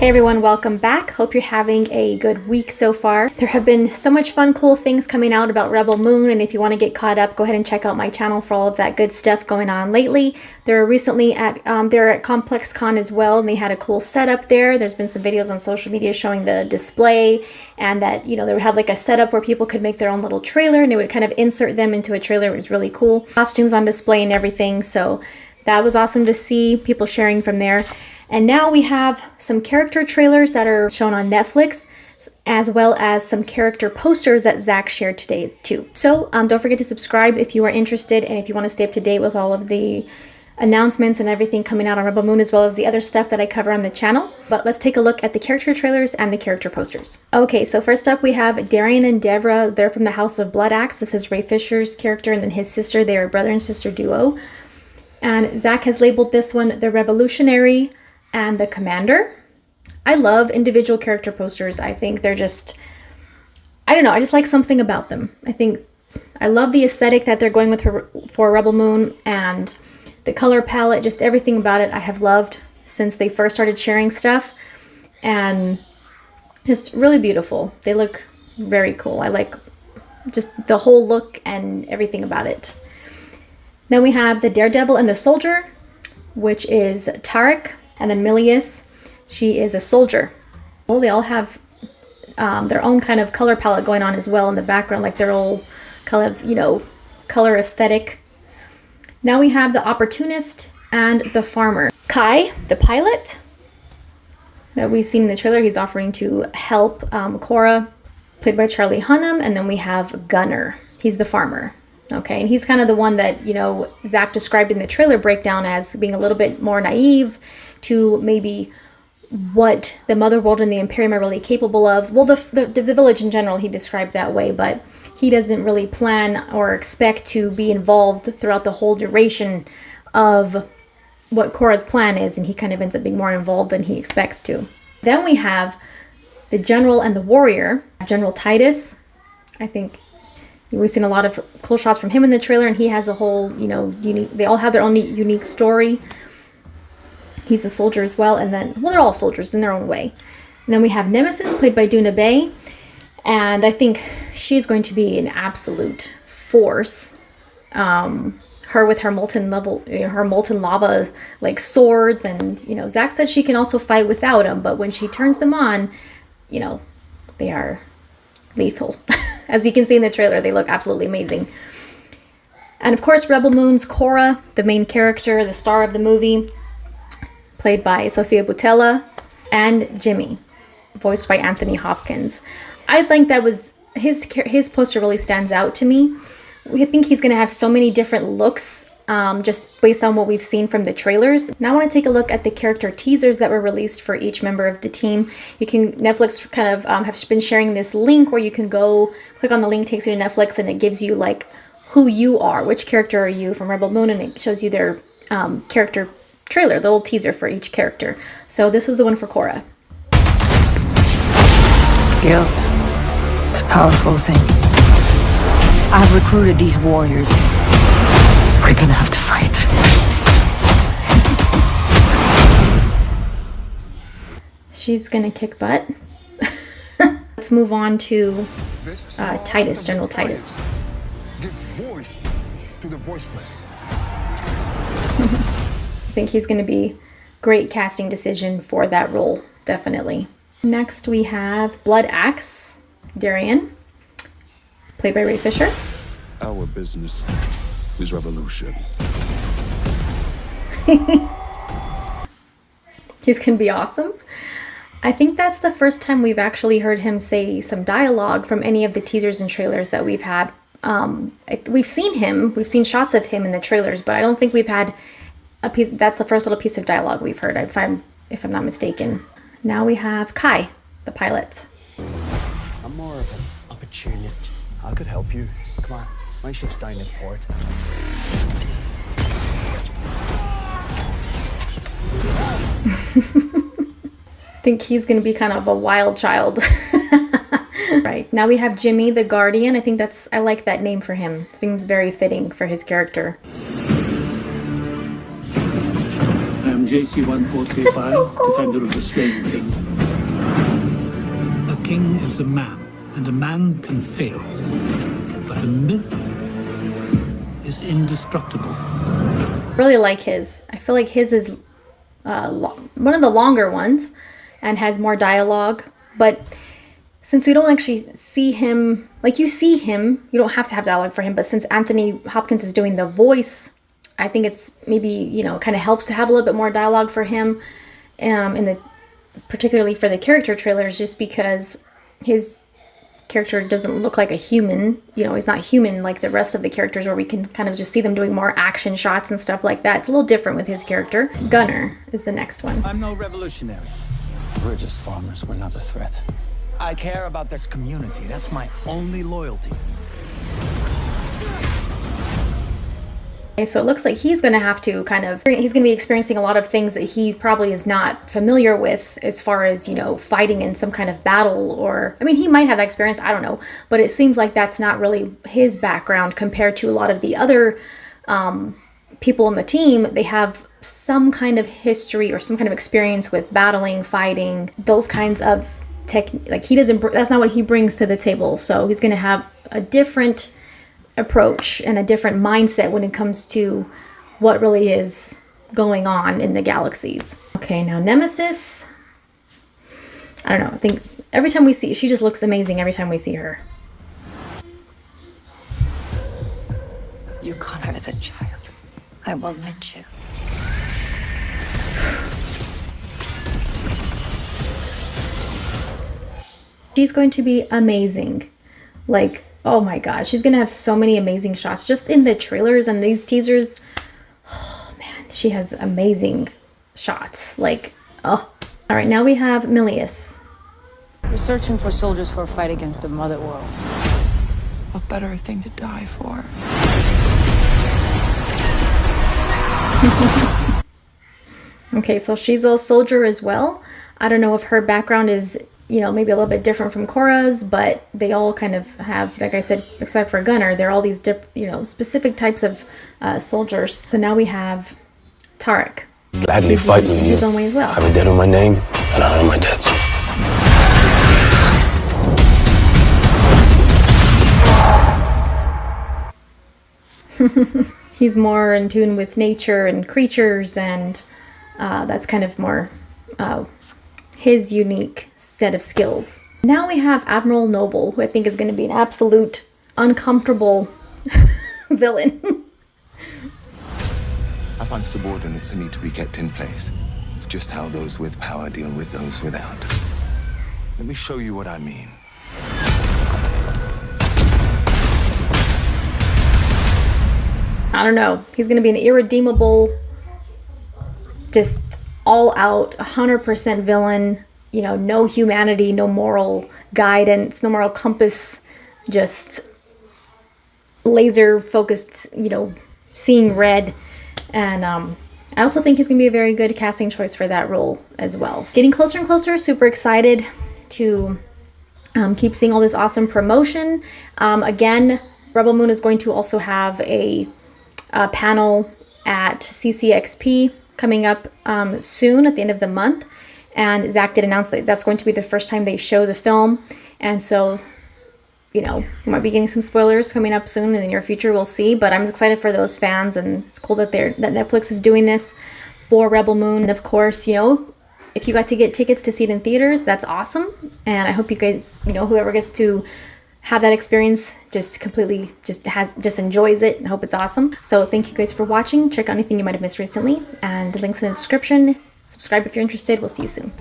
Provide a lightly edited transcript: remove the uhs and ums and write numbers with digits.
Hey everyone, welcome back. Hope you're having a good week so far. There have been so much fun, cool things coming out about Rebel Moon, and if you want to get caught up, go ahead and check out my channel for all of that good stuff going on lately. They're recently at Complex Con as well, and they had a cool setup there. There's been some videos on social media showing the display, and that, you know, they had like a setup where people could make their own little trailer, and they would kind of insert them into a trailer. It was really cool. Costumes on display and everything, so that was awesome to see people sharing from there. And now we have some character trailers that are shown on Netflix, as well as some character posters that Zach shared today too. So don't forget to subscribe if you are interested, and if you want to stay up to date with all of the announcements and everything coming out on Rebel Moon, as well as the other stuff that I cover on the channel. But let's take a look at the character trailers and the character posters. Okay, so first up we have Darian and Devra. They're from the House of Blood Axe. This is Ray Fisher's character and then his sister. They are a brother and sister duo. And Zach has labeled this one the Revolutionary and the Commander. I love individual character posters. I think they're just, I don't know, I just like something about them. I love the aesthetic that they're going with for Rebel Moon, and the color palette, just everything about it I have loved since they first started sharing stuff, and just really beautiful. They look very cool. I like just the whole look and everything about it. Then we have the Daredevil and the Soldier, which is Tarek. And then Milius, she is a soldier. Well, they all have their own kind of color palette going on as well in the background, like their old kind of, you know, color aesthetic. Now we have the Opportunist and the Farmer. Kai, the pilot that we've seen in the trailer, he's offering to help Cora, played by Charlie Hunnam. And then we have Gunner. He's the farmer. Okay, and he's kind of the one that, you know, Zach described in the trailer breakdown as being a little bit more naive to maybe what the Motherworld and the Imperium are really capable of. Well, the village in general, he described that way, but he doesn't really plan or expect to be involved throughout the whole duration of what Cora's plan is, and he kind of ends up being more involved than he expects to. Then we have the General and the Warrior, General Titus. I think we've seen a lot of cool shots from him in the trailer, and he has a whole, you know, unique, they all have their own unique story. He's a soldier as well, and then, well, they're all soldiers in their own way. And then we have Nemesis, played by Duna Bay, and I think she's going to be an absolute force. Her with her molten lava, like swords, and, you know, Zach said she can also fight without them, but when she turns them on, you know, they are lethal. As we can see in the trailer, they look absolutely amazing. And of course, Rebel Moon's Cora, the main character, the star of the movie, played by Sofia Boutella, and Jimmy, voiced by Anthony Hopkins. I think that was, his poster really stands out to me. I think he's going to have so many different looks, just based on what we've seen from the trailers. Now I want to take a look at the character teasers that were released for each member of the team. Netflix kind of have been sharing this link where you can go click on the link, takes you to Netflix, and it gives you like who you are, which character are you from Rebel Moon, and it shows you their character trailer, the little teaser for each character. So this was the one for Cora. Guilt. It's a powerful thing. I've recruited these warriors. We're gonna have to fight. She's gonna kick butt. Let's move on to Titus, General Titus. Gives voice to the voiceless. I think he's gonna be great casting decision for that role, definitely. Next we have Blood Axe, Darian, played by Ray Fisher. Our business is revolution. He's gonna be awesome. I think that's the first time we've actually heard him say some dialogue from any of the teasers and trailers that we've had. We've seen shots of him in the trailers, but I don't think we've had a piece. That's the first little piece of dialogue we've heard, if I'm not mistaken. Now we have Kai, the pilot. I'm more of an opportunist. I could help you. Come on, my ship's down in port. I think he's going to be kind of a wild child. Right, now we have Jimmy the Guardian. I like that name for him. It seems very fitting for his character. I am JC-1435, so cool. Defender of the Slain King. king is a man, and a man can fail. But a myth is indestructible. I really like his. I feel like his is one of the longer ones and has more dialogue. But since we don't actually see him, like you see him, you don't have to have dialogue for him. But since Anthony Hopkins is doing the voice, I think it's maybe, you know, kind of helps to have a little bit more dialogue for him, particularly for the character trailers, just because his character doesn't look like a human. You know, he's not human like the rest of the characters, where we can kind of just see them doing more action shots and stuff like that. It's a little different with his character. Gunner is the next one. I'm no revolutionary. We're just farmers. We're not a threat. I care about this community. That's my only loyalty. Okay, so it looks like he's going to have to he's going to be experiencing a lot of things that he probably is not familiar with, as far as, you know, fighting in some kind of battle, or, I mean, he might have that experience, I don't know, but it seems like that's not really his background compared to a lot of the other people on the team. They have some kind of history or some kind of experience with battling, fighting, those kinds of like he doesn't, that's not what he brings to the table. So he's going to have a different approach and a different mindset when it comes to what really is going on in the galaxies. Okay, now Nemesis. I don't know. I think every time we see, she just looks amazing every time we see her. You caught her as a child. I won't let you. She's going to be amazing. Like, oh my god, she's gonna have so many amazing shots just in the trailers and these teasers. Oh man, she has amazing shots. Like, oh. All right, now we have Milius. We're searching for soldiers for a fight against the Mother World. What better thing to die for? Okay, so she's a soldier as well. I don't know if her background is, you know, maybe a little bit different from Korra's, but they all kind of have, like I said, except for Gunner, they're all these, you know, specific types of soldiers. So now we have Tarek. Gladly fight with you. His own way as well. I have a debt on my name, and I honor my debts. He's more in tune with nature and creatures, and that's kind of more his unique set of skills. Now we have Admiral Noble, who I think is going to be an absolute uncomfortable villain. I find subordinates need to be kept in place. It's just how those with power deal with those without. Let me show you what I mean. I don't know. He's going to be an irredeemable, just all out 100% villain, you know, no humanity, no moral guidance, no moral compass, just laser focused, you know, seeing red. And I also think he's gonna be a very good casting choice for that role as well. Getting closer and closer, super excited to keep seeing all this awesome promotion. Again, Rebel Moon is going to also have a panel at CCXP coming up soon at the end of the month, and Zach did announce that that's going to be the first time they show the film, and so, you know, we might be getting some spoilers coming up soon in the near future. We'll see, but I'm excited for those fans, and it's cool that Netflix is doing this for Rebel Moon. And of course, you know, if you got to get tickets to see it in theaters, that's awesome, and I hope you guys, you know, whoever gets to have that experience just completely just enjoys it. I hope it's awesome. So thank you guys for watching. Check out anything you might have missed recently, and the links in the description. Subscribe if you're interested. We'll see you soon.